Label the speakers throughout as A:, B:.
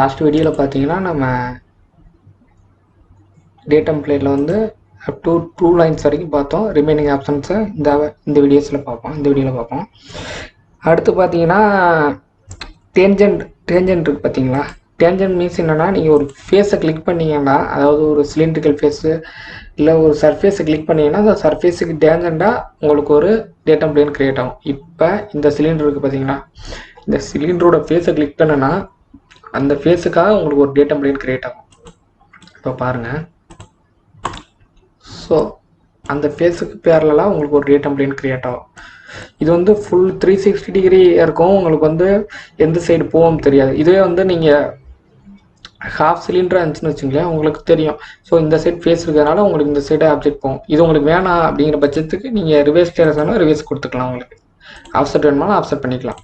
A: Last வீடியோவில் பார்த்தீங்கன்னா நம்ம டேட் டெம்ப்ளேட்டில் வந்து அப் டு 2 லைன்ஸ் வரைக்கும் பார்த்தோம். ரிமைனிங் ஆப்ஷன்ஸை இந்த வீடியோவில் பார்ப்போம். அடுத்து பார்த்தீங்கன்னா டேஞ்சன்ட் இருக்குது பார்த்தீங்களா. டேஞ்சன்ட் மீன்ஸ் என்னென்னா, நீங்கள் ஒரு ஃபேஸை கிளிக் பண்ணிங்கன்னா, அதாவது ஒரு சிலிண்ட்ரிக்கல் ஃபேஸு இல்லை ஒரு சர்ஃபேஸை கிளிக் பண்ணிங்கன்னா அந்த சர்ஃபேஸுக்கு டேஞ்சண்டாக உங்களுக்கு ஒரு டேட்டா பிளேன் க்ரியேட் ஆகும். இப்போ இந்த சிலிண்டர் இருக்குது பார்த்தீங்களா, இந்த சிலிண்டரோட ஃபேஸை கிளிக் பண்ணனா அந்த ஃபேஸுக்காக உங்களுக்கு ஒரு டேட்டா பிளேன் க்ரியேட் ஆகும். இப்போ பாருங்கள், ஸோ அந்த ஃபேஸுக்கு பேரலாக உங்களுக்கு ஒரு டேட்டா பிளேன் க்ரியேட் ஆகும். இது வந்து ஃபுல் 360 டிகிரி இருக்கும். உங்களுக்கு வந்து எந்த சைடு போகும் தெரியாது. இதுவே வந்து நீங்கள் ஹாஃப் சிலிண்டராக இருந்துச்சுன்னு வச்சுங்களேன், உங்களுக்கு தெரியும். ஸோ இந்த சைடு ஃபேஸ் இருக்கிறதுனால உங்களுக்கு இந்த சைடு ஆப்ஜெக்ட் போகும். இது உங்களுக்கு வேணாம் அப்படிங்கிற பட்சத்துக்கு நீங்கள் ரிவர்ஸ் டேரஸ் வேணால் ரிவர்ஸ் கொடுத்துக்கலாம். உங்களுக்கு ஆஃப்செட் வேணுமாலும் ஆஃப்செட் பண்ணிக்கலாம்.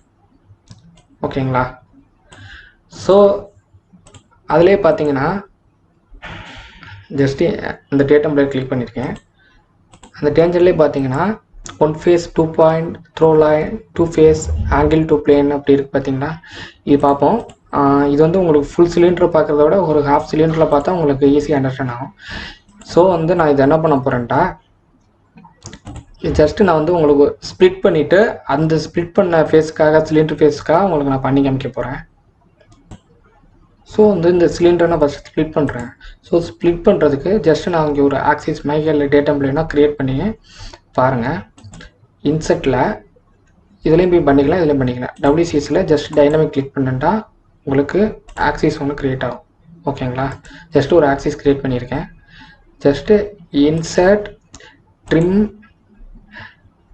A: ஓகேங்களா. ஸோ அதிலே பார்த்தீங்கன்னா ஜஸ்ட்டு இந்த டேட்டா பிளேட் கிளிக் பண்ணியிருக்கேன். அந்த டேஞ்சர்லேயே பார்த்தீங்கன்னா 1 face 2 point through line 2 face angle 2 plane அப்படி இருக்குது பார்த்தீங்கன்னா. இது பார்ப்போம். இது வந்து உங்களுக்கு ஃபுல் சிலிண்டர் பார்க்குறத விட ஒரு ஹாஃப் சிலிண்டரில் பார்த்தா உங்களுக்கு ஈஸியாக அண்டர்ஸ்டாண்ட் ஆகும். ஸோ வந்து நான் இது என்ன பண்ண போகிறேன்ட்டா, ஜஸ்ட்டு நான் வந்து உங்களுக்கு ஸ்ப்ளிட் பண்ணிவிட்டு அந்த ஸ்ப்ளிட் பண்ண ஃபேஸுக்காக சிலிண்டர் ஃபேஸுக்காக உங்களுக்கு நான் பண்ணி காமிக்க போகிறேன். ஸோ வந்து இந்த சிலிண்டரை நான் ஃபஸ்ட் ஸ்ப்ளிட் பண்ணுறேன். ஸோ ஸ்ப்ளிட் பண்ணுறதுக்கு ஜஸ்ட்டு நான் இங்கே ஒரு ஆக்சிஸ் மைக்கேல் டேட்டா பிளேனா க்ரியேட் பண்ணி பாருங்கள். இன்செட்டில் இதுலேயும் போய் பண்ணிக்கலாம், இதுலேயும் பண்ணிக்கலாம். WCSல ஜஸ்ட் டைனமிக் கிளிக் பண்ணிட்டா உங்களுக்கு ஆக்சிஸ் ஒன்று க்ரியேட் ஆகும். ஓகேங்களா. ஜஸ்ட்டு ஒரு ஆக்சிஸ் க்ரியேட் பண்ணியிருக்கேன். ஜஸ்ட்டு இன்சர்ட்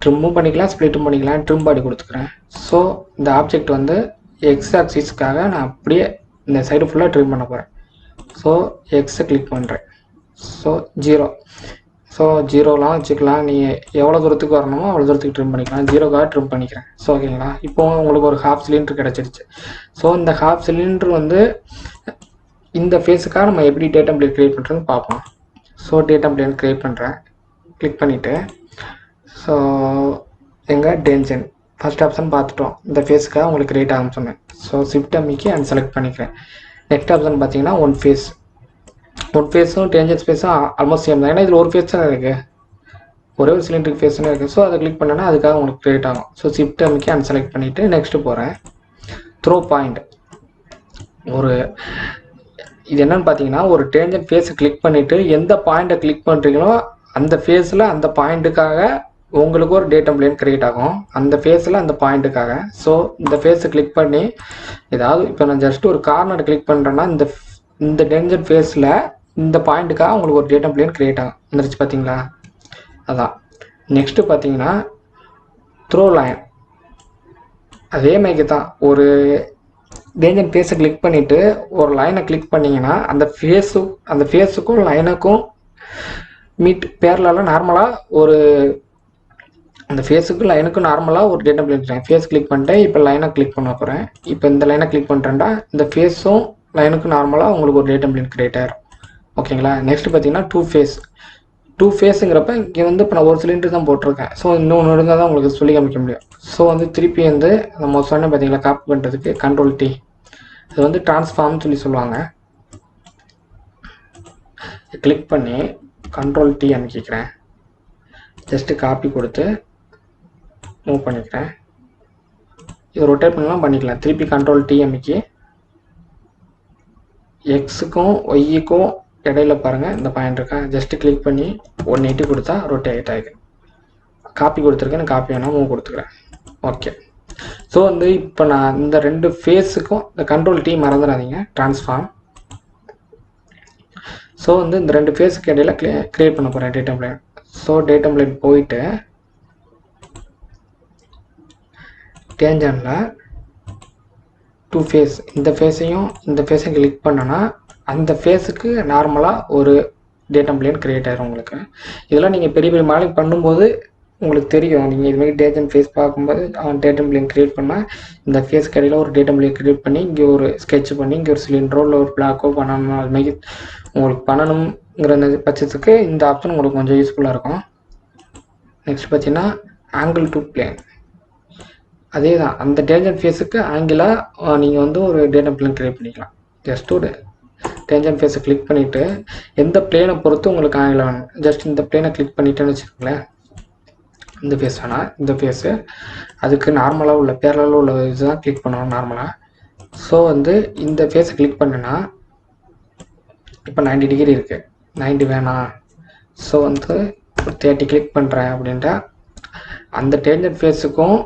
A: ட்ரிம்மும் பண்ணிக்கலாம், ஸ்ப்ளிட்டும் பண்ணிக்கலாம். ட்ரிம் பாடி கொடுத்துக்கிறேன். ஸோ இந்த ஆப்ஜெக்ட் வந்து எக்ஸ் ஆக்சிஸ்க்காக நான் அப்படியே இந்த சைடு ஃபுல்லாக ட்ரிம் பண்ண போகிறேன். ஸோ எக்ஸை கிளிக் பண்ணுறேன். ஸோ 0. ஸோ 0லாம் வச்சுக்கலாம். நீங்கள் எவ்வளோ தூரத்துக்கு வரணுமோ அவ்வளோ தூரத்துக்கு ட்ரிம் பண்ணிக்கலாம். 0க்காக ட்ரிம் பண்ணிக்கிறேன். ஸோ ஓகேங்களா. இப்போ உங்களுக்கு ஒரு ஹாஃப் சிலிண்டர் கிடச்சிருச்சு. ஸோ இந்த ஹாஃப் சிலிண்டர் வந்து இந்த ஃபேஸுக்காக நம்ம எப்படி டேட்டா பிளேன் க்ரியேட் பண்ணுறதுன்னு பார்ப்போம். ஸோ டேட்டா பிளேன் க்ரியேட் பண்ணுறேன். கிளிக் பண்ணிவிட்டு ஸோ எங்கள் டேஞ்சன் ஃபஸ்ட் ஆப்ஷன் பார்த்துட்டோம். இந்த ஃபேஸுக்காக உங்களுக்கு க்ரியேட் ஆகும் சொன்னேன். ஸோ ஷிஃப்ட் அமைக்கி அண்ட் செலக்ட் பண்ணிக்கிறேன். நெக்ஸ்ட் ஆப்ஷன் பார்த்தீங்கன்னா ஒன் ஃபேஸும் டேஞ்சன் ஃபேஸும் ஆல்மோஸ்ட் சேம் தான். ஏன்னா இதில் ஒரு ஃபேஸ் தான் இருக்குது, ஒரே ஒரு சிலிண்டருக்கு ஃபேஸ்னு இருக்குது. ஸோ அதை கிளிக் பண்ணேன்னா அதுக்காக உங்களுக்கு க்ரியேட் ஆகும். ஸோ ஷிஃப்ட் அமைக்கி அண்ட் செலக்ட் பண்ணிவிட்டு நெக்ஸ்ட்டு போகிறேன். த்ரோ பாயிண்ட் இது என்னன்னு பார்த்தீங்கன்னா, ஒரு டேஞ்சன் ஃபேஸை கிளிக் பண்ணிவிட்டு எந்த பாயிண்ட்டை கிளிக் பண்ணுறீங்களோ அந்த ஃபேஸில் அந்த பாயிண்ட்டுக்காக உங்களுக்கு ஒரு டேட்டா பிளேன் க்ரியேட் ஆகும். அந்த ஃபேஸில் அந்த பாயிண்ட்டுக்காக. ஸோ இந்த ஃபேஸை கிளிக் பண்ணி ஏதாவது இப்போ நான் ஜஸ்ட் ஒரு கார்னர் கிளிக் பண்ணுறேன்னா இந்த டேஞ்சன் ஃபேஸில் இந்த பாயிண்ட்டுக்காக உங்களுக்கு ஒரு டேட்டா பிளேன் க்ரியேட் ஆகும். வந்துருச்சு பார்த்தீங்களா. அதான் நெக்ஸ்ட்டு பார்த்தீங்கன்னா த்ரோ லைன். அதே மாதிரி தான் ஒரு டேஞ்சன் ஃபேஸை கிளிக் பண்ணிவிட்டு ஒரு லைனை கிளிக் பண்ணிங்கன்னா அந்த ஃபேஸுக்கும் லைனுக்கும் பேரலாக நார்மலாக ஒரு அந்த ஃபேஸுக்கும் லைனுக்கும் நார்மலாக ஒரு டேட்டா பிளேன் இருக்கிறேன். ஃபேஸ் கிளிக் பண்ணிட்டேன். இப்போ லைனை கிளிக் பண்ண போகிறேன். இப்போ இந்த லைனை கிளிக் பண்ணுறேன்டா இந்த ஃபேஸும் லைனுக்கும் நார்மலாக உங்களுக்கு ஒரு டேட்டா பிளேன் க்ரியேட் ஆகிரும். ஓகேங்களா. நெக்ஸ்ட் பார்த்தீங்கன்னா 2 ஃபேஸுங்கிறப்ப இங்கே வந்து இப்போ நான் ஒரு சிலிண்டர் தான் போட்டிருக்கேன். ஸோ இன்னொன்று இருந்தால் தான் உங்களுக்கு சொல்லி காமிக்க முடியும். ஸோ வந்து திருப்பி வந்து நம்ம சொன்ன பார்த்தீங்களா காப்பி பண்ணுறதுக்கு Ctrl+T. இது வந்து ட்ரான்ஸ்ஃபார்ம்னு சொல்லுவாங்க. கிளிக் பண்ணி Ctrl+T அமைக்கிறேன். ஜஸ்ட்டு காப்பி கொடுத்து மூவ் பண்ணிக்கிறேன். இது ரொட்டேட் பண்ணலாம் பண்ணிக்கலாம். திருப்பி Ctrl+T அமைக்கி எக்ஸுக்கும் ஒய்க்கும் இடையில பாருங்கள் இந்த பாயிண்ட் இருக்கா. ஜஸ்ட்டு கிளிக் பண்ணி 180 கொடுத்தா ரொட்டேட் ஆகிருக்கு. காப்பி கொடுத்துருக்கேன். நான் காப்பி வேணால் மூவ் கொடுத்துக்கிறேன். ஓகே. ஸோ வந்து இப்போ நான் இந்த 2 ஃபேஸுக்கும் இந்த Ctrl+T மறந்துடாதீங்க, ட்ரான்ஸ்ஃபார்ம். ஸோ வந்து இந்த 2 ஃபேஸுக்கு இடையில க்ரியேட் பண்ண போகிறேன் data plane. So data plane போயிட்டு டேஞ்சனில் 2 ஃபேஸ் இந்த ஃபேஸையும் கிளிக் பண்ணனா அந்த ஃபேஸுக்கு நார்மலாக ஒரு டேட்டா பிளேன் க்ரியேட் ஆகிரும் உங்களுக்கு. இதெல்லாம் நீங்கள் பெரிய மாடலிங் பண்ணும்போது உங்களுக்கு தெரியும். நீங்கள் இதுமாதிரி டேஞ்சன் ஃபேஸ் பார்க்கும்போது டேட்டா பிளேன் க்ரியேட் பண்ணால் இந்த ஃபேஸ் கடையில் ஒரு டேட்டா பிளேன் க்ரியேட் பண்ணி இங்கே ஒரு ஸ்கெட்ச் பண்ணி இங்கே ஒரு சிலிண்டரோ இல்லை ஒரு பிளாக்கோ பண்ணணும். அதுமாதிரி உங்களுக்கு பண்ணணுங்கிற பட்சத்துக்கு இந்த ஆப்ஷன் உங்களுக்கு கொஞ்சம் யூஸ்ஃபுல்லாக இருக்கும். நெக்ஸ்ட் பார்த்தீங்கன்னா ஆங்கிள் 2 பிளேன். அதே தான் அந்த டேஞ்சன் ஃபேஸுக்கு ஆங்கிளாக நீங்கள் வந்து ஒரு டேட்டா பிளேன் க்ரியேட் பண்ணிக்கலாம். ஜஸ்ட் ஒரு டேஞ்சன்ட் ஃபேஸை கிளிக் பண்ணிவிட்டு எந்த பிளேனை பொறுத்து உங்களுக்கு ஆங்கிள் வேணும், ஜஸ்ட் இந்த பிளேனை கிளிக் பண்ணிட்டேன்னு வச்சுக்கோங்களேன். இந்த ஃபேஸ் வேணாம், இந்த ஃபேஸு அதுக்கு நார்மலாக உள்ள பேரலாக உள்ள இதுதான் கிளிக் பண்ணணும் நார்மலாக. ஸோ வந்து இந்த ஃபேஸை கிளிக் பண்ணுன்னா இப்போ 90 டிகிரி இருக்குது, 90 வேணாம். ஸோ வந்து 30 கிளிக் பண்ணுறேன் அப்படின்ட்டா அந்த டேஞ்சன்ட் ஃபேஸுக்கும்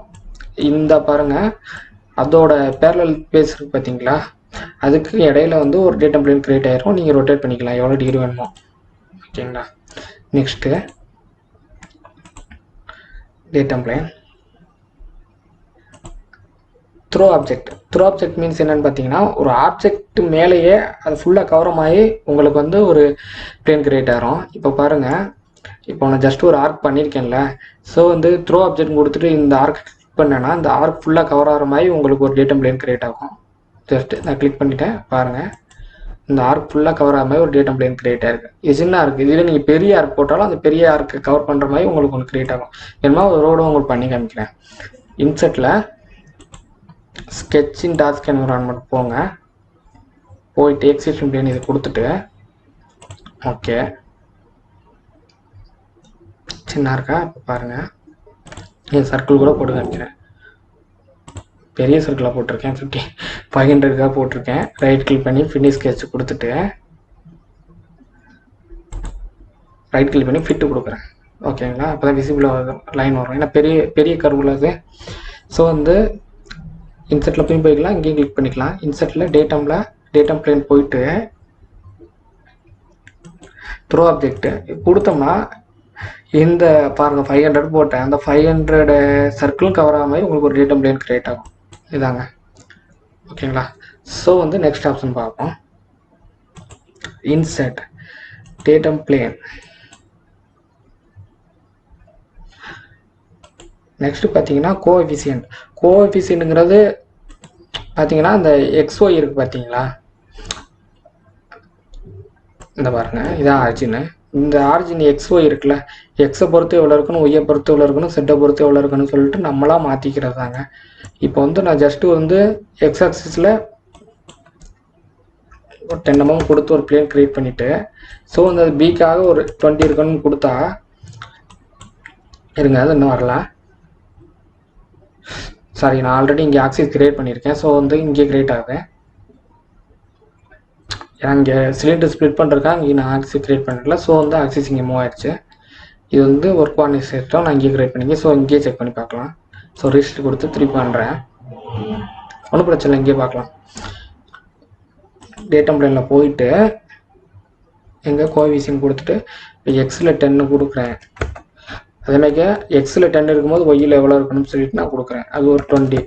A: இந்த பாருங்கள் அதோட பேரலல் ஃபேஸ் இருக்குது பார்த்தீங்களா, அதுக்கு இடையில வந்து ஒரு டேட்டா பிளேன் கிரியேட் ஆகிரும். நீங்கள் ரொட்டேட் பண்ணிக்கலாம் எவ்வளோ டிகிரி வேணுமோ. ஓகேங்களா. Next data plane throw object. Throw object means என்னென்னு பார்த்தீங்கன்னா ஒரு ஆப்ஜெக்ட் மேலேயே அது ஃபுல்லாக கவரமாகி உங்களுக்கு வந்து ஒரு பிளேன் கிரியேட் ஆகிரும். இப்போ பாருங்கள், இப்போ நான் ஜஸ்ட் ஒரு ஆர்க் பண்ணியிருக்கேன்ல, ஸோ வந்து த்ரோ ஆப்ஜெக்ட் கொடுத்துட்டு இந்த ஆர்க் கிளிக் பண்ணேன்னா இந்த ஆர்க் ஃபுல்லாக கவர் ஆகிற மாதிரி உங்களுக்கு ஒரு டேட்டா பிளேன் கிரியேட் ஆகும். ஜஸ்ட் நான் கிளிக் பண்ணிட்டேன் பாருங்கள், இந்த ஆர்க் ஃபுல்லாக கவர் ஆகிற மாதிரி ஒரு டேட்டா பிளேன் கிரியேட் ஆகிருக்கு. இது சின்ன ஆர்க், இதில் நீங்கள் பெரிய ஆர்க் போட்டாலும் அந்த பெரிய ஆர்க்கு கவர் பண்ணுற மாதிரி உங்களுக்கு ஒன்று கிரியேட் ஆகும். என்னமா ஒரு ரோடும் உங்களுக்கு பண்ணி காமிக்கிறேன். இன்செட்டில் ஸ்கெட்சின் டாஸ்க் என்விரான்மெண்ட் போங்க, போயிட்டு எக்ஸிஸ்டிங் பிளேன் இது கொடுத்துட்டு ஓகே சின்ன இருக்கா இப்போ பாருங்கள், என் சர்க்கிள் கூட போட்டு காமிக்கிறேன். பெரிய சர்க்கிளாக போட்டிருக்கேன், 500க்காக போட்டிருக்கேன். ரைட் கிளிக் பண்ணி ஃபினிஷ் ஸ்கெட்ச் கொடுத்துட்டு ரைட் கிளிக் பண்ணி ஃபிட்டு கொடுக்குறேன். ஓகேங்களா. அப்போ தான் விசிபிளாக லைன் வரும், ஏன்னா பெரிய பெரிய கர்வில் அது. ஸோ வந்து இன்செட்டில் போய் போய்க்கலாம், இங்கேயும் கிளிக் பண்ணிக்கலாம். இன்செட்டில் டேட்டா பிளேன் போயிட்டு த்ரோ ஆப்ஜெக்ட் கொடுத்தோம்னா இந்த பாருங்கள் 500 போட்டேன், அந்த 500 சர்க்கிளும் கவர் ஆகிற மாதிரி உங்களுக்கு ஒரு டேட்டா பிளேன் கிரியேட் ஆகும். இதாங்க. ஓகேங்களா. ஸோ வந்து நெக்ஸ்ட் ஆப்ஷன் பார்ப்போம். Inset data plane. நெக்ஸ்ட் பார்த்தீங்கன்னா கோஎஃபிஷியன்ட்ங்கிறது பார்த்தீங்கன்னா இந்த XY இருக்குது பார்த்தீங்களா, இந்த பாருங்க இதான் ஆர்ஜின். இந்த ஆர்ஜின் XY இருக்குல்ல, எக்ஸை பொறுத்து எவ்வளோ இருக்கணும், ஒய்யை பொறுத்து எவ்வளோ இருக்கணும், செட்டை பொறுத்து எவ்வளோ இருக்கணும்னு சொல்லிட்டு நம்மளாக மாற்றிக்கிறது தாங்க. இப்போ வந்து நான் ஜஸ்ட்டு வந்து எக்ஸ் ஆக்சிஸில் ஒரு 10 mm கொடுத்து ஒரு பிளேன் கிரியேட் பண்ணிவிட்டு, ஸோ அந்த பிக்காக ஒரு 20 இருக்கணும்னு கொடுத்தா இருங்க, அது இன்னும் வரலாம். சாரி, நான் ஆல்ரெடி இங்கே ஆக்சிஸ் கிரியேட் பண்ணியிருக்கேன். ஸோ வந்து இங்கே கிரியேட் ஆகுது, ஏன்னா இங்கே சிலிண்டர் ஸ்ப்ளிட் பண்ணுறதுக்காக இங்கே நான் ஆக்சிஸ் கிரியேட் பண்ணிருக்கல. ஸோ வந்து ஆக்சிஸ் இங்கே மூவ் ஆயிடுச்சு. இது வந்து ஒர்க் பண்ணி சிஸ்டம் நான் இங்கே கிரியேட் பண்ணிக்கேன். ஸோ இங்கேயே செக் பண்ணி பார்க்கலாம். ஸோ ரிஜிஸ்டர் கொடுத்து திருப்பி பண்ணுறேன், ஒன்றும் பிரச்சனை இல்லை, இங்கேயே பார்க்கலாம். டேட்டா பிளேனில் போயிட்டு எங்கே கோஎஃபிஷியன்ட் கொடுத்துட்டு இப்போ எக்ஸில் 10 கொடுக்குறேன். அதேமாதிரி எக்ஸில் 10 இருக்கும்போது ஒய்யில் எவ்வளோ இருக்கணும்னு சொல்லிட்டு நான் கொடுக்குறேன், அது ஒரு 20.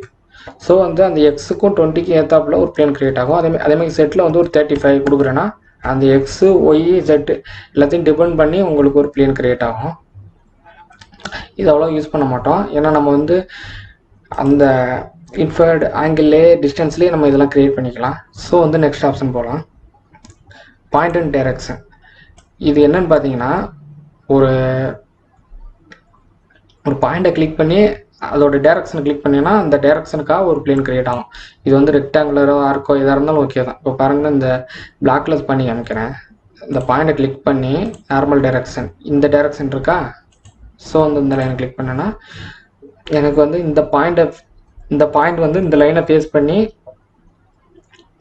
A: ஸோ வந்து அந்த எக்ஸுக்கும் 20க்கும் ஏற்றாப்புல ஒரு பிளேன் கிரியேட் ஆகும். அதேமாதிரி செட்டில் வந்து ஒரு 35 கொடுக்குறேன்னா அந்த எக்ஸு ஒய் செட்டு எல்லாத்தையும் டிபெண்ட் பண்ணி உங்களுக்கு ஒரு பிளேன் கிரியேட் ஆகும். இது அவ்வளோ யூஸ் பண்ண மாட்டோம், ஏன்னா நம்ம வந்து அந்த இன்ஃபர்டு ஆங்கிள்லேயே டிஸ்டன்ஸ்லேயே நம்ம இதெல்லாம் கிரியேட் பண்ணிக்கலாம். ஸோ வந்து நெக்ஸ்ட் ஆப்ஷன் போகலாம். Point and direction. இது என்னன்னு பார்த்தீங்கன்னா ஒரு பாயிண்டை கிளிக் பண்ணி அதோட டைரக்ஷனை கிளிக் பண்ணினா அந்த டைரக்ஷனுக்காக ஒரு பிளேன் கிரியேட் ஆகும். இது வந்து ரெக்டாங்குலரோ ஆர்க்கோ எதாக இருந்தாலும் ஓகே தான். இப்போ பாருங்கன்னா இந்த பிளாக்லெஸ் பண்ணி காமிக்கிறேன். இந்த பாயிண்டை கிளிக் பண்ணி நார்மல் டைரக்ஷன், இந்த டைரக்ஷன் இருக்கா, ஸோ வந்து இந்த லைனை கிளிக் பண்ணேன்னா எனக்கு வந்து இந்த பாயிண்ட் வந்து இந்த லைனை ஃபேஸ் பண்ணி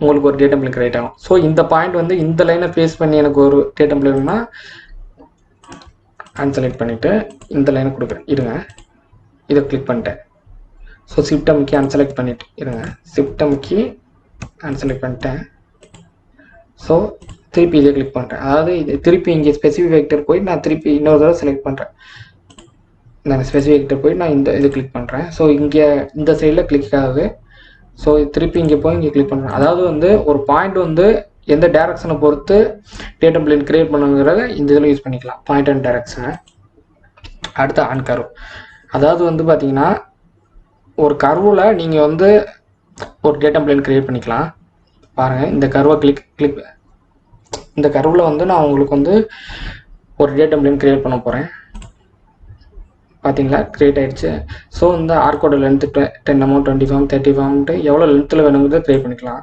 A: உங்களுக்கு ஒரு டேட்டா பிளேன் கிரியேட் ஆகும். ஸோ இந்த பாயிண்ட் வந்து இந்த லைனை ஃபேஸ் பண்ணி எனக்கு ஒரு டேட்டா பிளேன்னா அன்செலக்ட் பண்ணிவிட்டு இந்த லைனை கொடுக்குறேன். இருங்க, இதை கிளிக் பண்ணிட்டேன். ஸோ ஷிஃப்ட் அமுக்கி அன்செலக்ட் பண்ணிட்டு இருங்க, ஷிஃப்ட் அமுக்கி அன்செலக்ட் பண்ணிட்டேன். ஸோ திருப்பி இதை கிளிக் பண்ணுறேன். அதாவது இது திருப்பி இங்கே ஸ்பெசிஃபிக் வெக்டர் போய் நான் திருப்பி இன்னொரு தடவை செலக்ட் பண்ணுறேன். நான் ஸ்பெசிஃபிக் வெக்டர் போய் நான் இது கிளிக் பண்ணுறேன். ஸோ இங்கே இந்த சைடில் கிளிக் ஆகுது. ஸோ திருப்பி இங்கே போய் இங்கே கிளிக் பண்ணுறேன். அதாவது வந்து ஒரு பாயிண்ட் வந்து எந்த டைரக்ஷனை பொறுத்து டேட்டா பிளேன் கிரியேட் பண்ணுங்கிறத இந்த இதில் யூஸ் பண்ணிக்கலாம், பாயிண்ட் அண்ட் டைரக்ஷனை. அடுத்து ஆன் கர்வ். அதாவது வந்து பார்த்தீங்கன்னா ஒரு கர்வில் நீங்கள் வந்து ஒரு டேட்டா பிளேன் கிரியேட் பண்ணிக்கலாம். பாருங்கள், இந்த கர்வை கிளிக் இந்த கர்வில் வந்து நான் உங்களுக்கு வந்து ஒரு டேட்டா பிளேன் கிரியேட் பண்ண போகிறேன். பார்த்தீங்களா கிரியேட் ஆகிடுச்சு. ஸோ இந்த ஆர்க்கோட லென்த்து 10 mm 20 mm 30 mm எவ்வளோ லென்த்தில் வேணுங்கிறத க்ரியேட் பண்ணிக்கலாம்.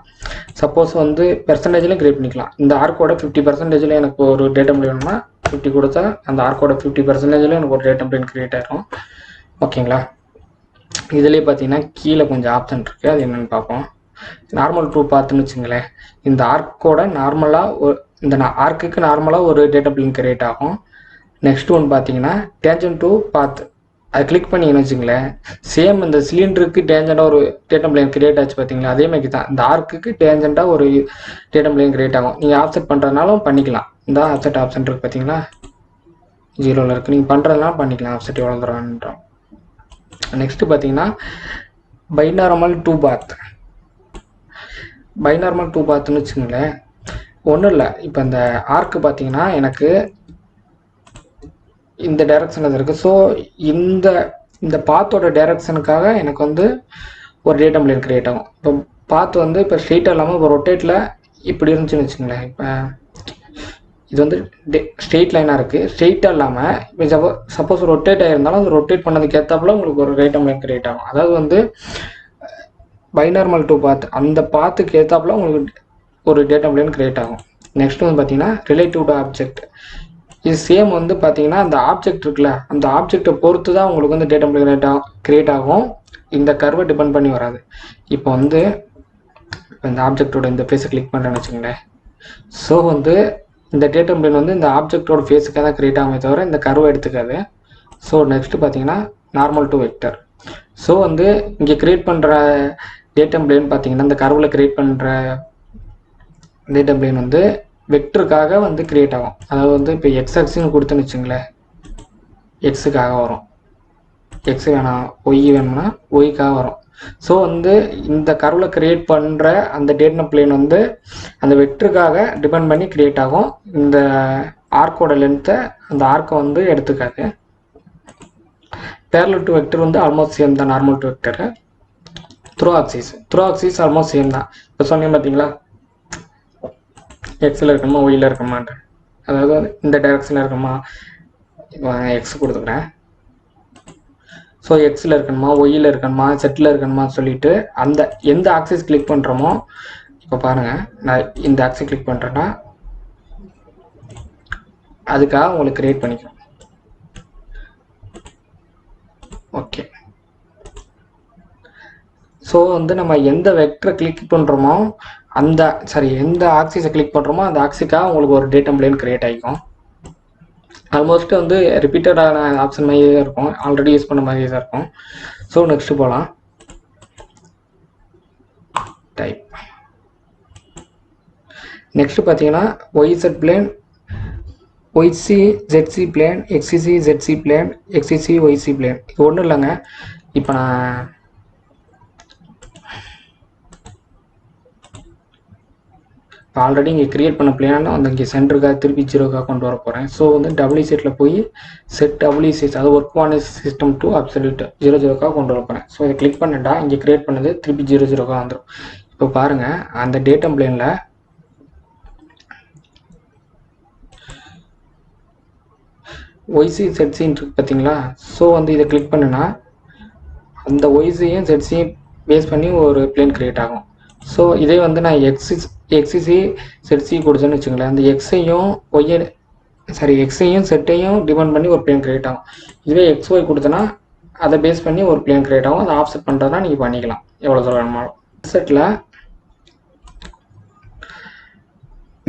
A: சப்போஸ் வந்து பெர்சன்டேஜ்லையும் க்ரியேட் பண்ணிக்கலாம். இந்த ஆர்க்கோட 50% எனக்கு ஒரு டேட்டா பிளேன் வேணும்னா 50 கொடுத்தா அந்த ஆர்க்கோட 50% எனக்கு ஒரு டேட்டா பிளேன் க்ரியேட் ஆகிடும். ஓகேங்களா? இதுலேயே பார்த்தீங்கன்னா கீழே கொஞ்சம் ஆப்ஷன் இருக்குது, அது என்னென்னு பார்ப்போம். நார்மல் ட்ரூ பாத்துன்னு வச்சுங்களேன். இந்த ஆர்க்கோட நார்மலாக இந்த ஆர்க்குக்கு நார்மலாக ஒரு டேட்டா பிளேன் கிரியேட் ஆகும். நெக்ஸ்ட் ஒன்று பார்த்தீங்கன்னா டேஞ்சன்ட் டு பாத், அதை கிளிக் பண்ணிங்கன்னு வச்சுங்களேன். சேம் இந்த சிலிண்டருக்கு டேஞ்சண்டாக ஒரு டேட்டா பிளேன் கிரியேட் ஆச்சு பார்த்தீங்களா, அதே மாதிரி தான் இந்த ஆர்க்குக்கு டேஞ்சண்டாக ஒரு டேட்டா பிளேன் கிரியேட் ஆகும். நீங்கள் ஆப்செட் பண்ணுறதுனாலும் பண்ணிக்கலாம். இந்த ஆப்செட் ஆப்ஷன் இருக்குது பார்த்தீங்களா, 0ல் இருக்குது. நீங்கள் பண்ணுறதுனால பண்ணிக்கலாம் ஆப்செட் எவ்வளோ தூரம்ன்றோம். நெக்ஸ்ட் பார்த்தீங்கன்னா binormal two part. Binormal two பாத்துன்னு வச்சுங்களேன். ஒன்றும் இல்லை, இப்போ இந்த ஆர்க்கு பார்த்தீங்கன்னா எனக்கு இந்த டைரக்ஷனில் இருக்குது. ஸோ இந்த பாத்தோட டைரக்ஷனுக்காக எனக்கு வந்து ஒரு டேட்டா பிளேன் கிரியேட் ஆகும். இப்போ பாத் வந்து இப்போ ஸ்ட்ரெயிட்டாக இல்லாமல் இப்போ ரொட்டேட்டில் இப்படி இருந்துச்சுன்னு வச்சுங்களேன். இப்போ இது வந்து ஸ்ட்ரெயிட் லைனாக இருக்குது. ஸ்ட்ரெயிட்டாக இல்லாமல் இப்போ சப்போஸ் ரொட்டேட் ஆகிருந்தாலும் அந்த ரொட்டேட் பண்ணதுக்கு ஏற்றாப்புல உங்களுக்கு ஒரு டேட்டா பிளேன் கிரியேட் ஆகும். அதாவது வந்து பைனார்மல் டூ பாத், அந்த பாத்துக்கு ஏற்றாப்புல உங்களுக்கு ஒரு டேட்டா பிளேன் கிரியேட் ஆகும். நெக்ஸ்ட் வந்து பார்த்தீங்கன்னா ரிலேட்டிவ் டு ஆப்ஜெக்ட். இது சேம் வந்து பார்த்தீங்கன்னா அந்த ஆப்ஜெக்ட் இருக்குல்ல, அந்த ஆப்ஜெக்டை பொறுத்து தான் உங்களுக்கு வந்து டேட்டா பிளேன் கிரியேட் ஆகும். இந்த கர்வை டிபெண்ட் பண்ணி வராது. இப்போ வந்து இந்த ஆப்ஜெக்டோட இந்த ஃபேஸை கிளிக் பண்ணுறேன்னு வச்சுங்களேன். ஸோ வந்து இந்த டேட்டா பிளேன் வந்து இந்த ஆப்ஜெக்டோட ஃபேஸுக்காக தான் கிரியேட் ஆகுமே தவிர இந்த கர்வை எடுத்துக்காது. ஸோ நெக்ஸ்ட் பார்த்தீங்கன்னா நார்மல் டு வெக்டர். ஸோ வந்து இங்கே கிரியேட் பண்ணுற டேட்டா பிளேன் பார்த்தீங்கன்னா இந்த கர்வில் கிரியேட் பண்ணுற டேட்டா பிளேன் வந்து வெக்டருக்காக வந்து கிரியேட் ஆகும். அதாவது வந்து இப்போ எக்ஸ் ஆக்சிஸ்னு கொடுத்துன்னு வச்சுங்களேன், எக்ஸுக்காக வரும். எக்ஸ் வேணாம், ஒய் வேணும்னா ஒய்க்காக வரும். ஸோ வந்து இந்த கர்வில் கிரியேட் பண்ணுற அந்த டேட்டா பிளேன் வந்து அந்த வெக்டருக்காக டிபெண்ட் பண்ணி கிரியேட் ஆகும். இந்த ஆர்க்கோட லென்த்தை அந்த ஆர்க்கை வந்து எடுத்துக்காது. பேரலல் டு வெக்டர் வந்து ஆல்மோஸ்ட் சேம் தான் normal to vector. Through axis almost same தான். இப்போ சொன்னீங்க பார்த்தீங்களா, எக்ஸில் இருக்கணுமா ஒயில் இருக்கணுமான்ட்டு, அதாவது இந்த டைரக்ஷனில் இருக்கணுமா, இப்போ எக்ஸ் கொடுத்துக்கிறேன். ஸோ எக்ஸில் இருக்கணுமா ஒயில் இருக்கணுமா செட்டில் இருக்கணுமா சொல்லிட்டு அந்த எந்த ஆக்சிஸ் கிளிக் பண்ணுறோமோ, இப்போ பாருங்கள் நான் இந்த ஆக்சிஸ் கிளிக் பண்ணுறேன்னா அதுக்காக உங்களுக்கு கிரியேட் பண்ணிக்கிறோம். ஓகே. ஸோ வந்து நம்ம எந்த வெக்டரை கிளிக் பண்ணுறோமோ எந்த ஆக்சிஸை கிளிக் பண்ணுறோமோ அந்த ஆக்சிக்காக உங்களுக்கு ஒரு டேட்டா பிளேன் கிரியேட் ஆகிக்கும். ஆல்மோஸ்ட் வந்து ரிப்பீட்டடான ஆப்ஷன் மாதிரியே தான் இருக்கும், ஆல்ரெடி யூஸ் பண்ண மாதிரியே தான் இருக்கும். ஸோ நெக்ஸ்ட் போகலாம். டைப். நெக்ஸ்ட் பார்த்தீங்கன்னா Y Z plane, Y C Z C plane, X C Z C plane, X C Y C plane. இது ஒன்றும் இல்லைங்க. இப்போ நான் ஆல்ரெடி இங்கே கிரியேட் பண்ண பிளேனா அந்த இங்கே சென்டருக்காக திருப்பி 0க்காக கொண்டு வர போகிறேன். ஸோ வந்து டபுள்யூ செட்டில் போய் செட் டபுள்யூ சிஸ், அது work on system to absolute 0க்காக கொண்டு வர போகிறேன். ஸோ இதை கிளிக் பண்ணிட்டா இங்கே கிரியேட் பண்ணது திருப்பி 0க்காக வந்துடும். இப்போ பாருங்கள் அந்த டேட்டா பிளேனில் ஒய்சி செட்சின்னு இருக்கு பார்த்தீங்களா. ஸோ வந்து இதை கிளிக் பண்ணுனா அந்த ஒய்சியும் செட்சியும் பேஸ் பண்ணி ஒரு பிளேன் கிரியேட் ஆகும். ஸோ இதே வந்து நான் எக்ஸிசி செட்சி கொடுத்தேன்னு வச்சுங்களேன், அந்த எக்ஸையும் செட்டையும் டிபெண்ட் பண்ணி ஒரு பிளேன் கிரியேட் ஆகும். இதுவே XY கொடுத்தனா அதை பேஸ் பண்ணி ஒரு பிளேன் கிரியேட் ஆகும். அதை ஆஃப்செட் பண்ணுறதுனா நீங்கள் பண்ணிக்கலாம் எவ்வளோ தூரம் வேணுமாலும். செட்டில்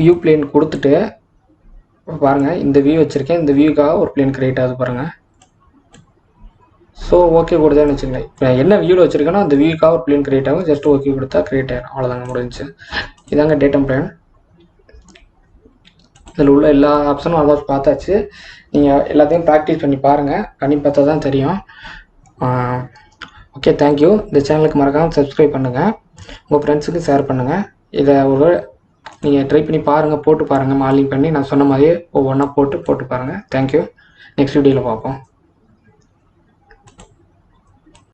A: வியூ பிளேன் கொடுத்துட்டு பாருங்கள் இந்த வியூ வச்சுருக்கேன், இந்த வியூக்காக ஒரு பிளேன் கிரியேட் ஆகுது பாருங்கள். ஸோ ஓகே கொடுத்தேன்னு வச்சுங்களேன். இப்போ என்ன வியூவில் வச்சுருக்கேன்னா அந்த வியூக்காக ஒரு பிளேன் கிரியேட் ஆகும். ஜஸ்ட் ஓகே கொடுத்தா கிரியேட் ஆகிடும். அவ்வளோதாங்க, முடிஞ்சிச்சு. இதாங்க டேட்டா பிளேன். இதில் உள்ள எல்லா ஆப்ஷனும் ஆல்மோஸ்ட் பார்த்தாச்சு. நீங்கள் எல்லாத்தையும் ப்ராக்டிஸ் பண்ணி பாருங்கள், பண்ணி பார்த்தா தான் தெரியும். Okay, thank you. இந்த சேனலுக்கு மறக்காமல் சப்ஸ்கிரைப் பண்ணுங்கள், உங்கள் ஃப்ரெண்ட்ஸுக்கு ஷேர் பண்ணுங்கள். இதை நீங்கள் ட்ரை பண்ணி பாருங்கள், போட்டு பாருங்கள், மார்னிங் பண்ணி நான் சொன்ன மாதிரியே ஒவ்வொன்றா போட்டு பாருங்கள். தேங்க்யூ. நெக்ஸ்ட் வீடியோவில் பார்ப்போம்.